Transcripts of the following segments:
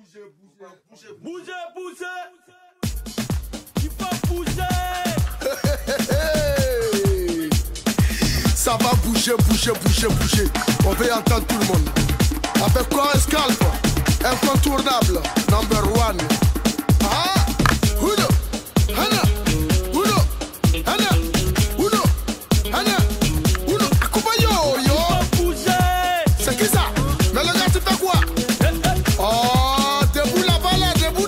Il faut bouger. Ça va bouger. On veut entendre tout le monde. Avec quoi Scalp, incontournable, number one. Ah, Uno, Hana, Uno, Hana, Uno, Hana, Uno. Akubayo, yo. C'est qui ça? Mais le gars, tu fais quoi? Oh, debout là-bas, là, debout.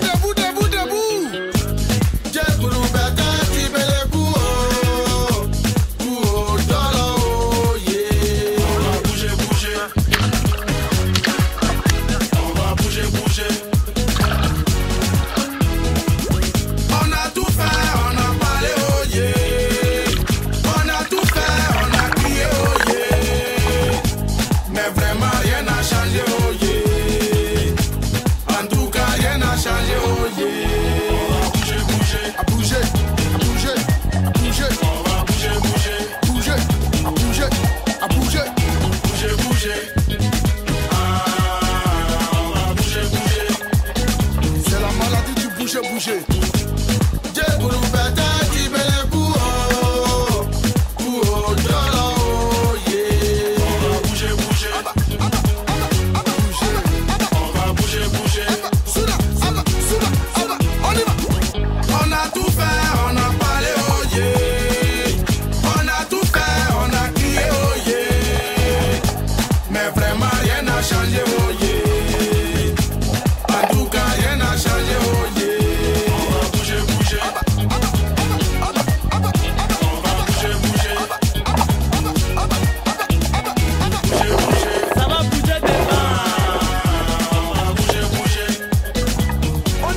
C'est la maladie du bouger.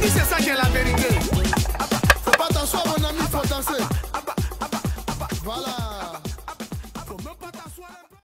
C'est ça qui est la vérité. Faut pas t'asseoir mon ami, faut danser. Voilà.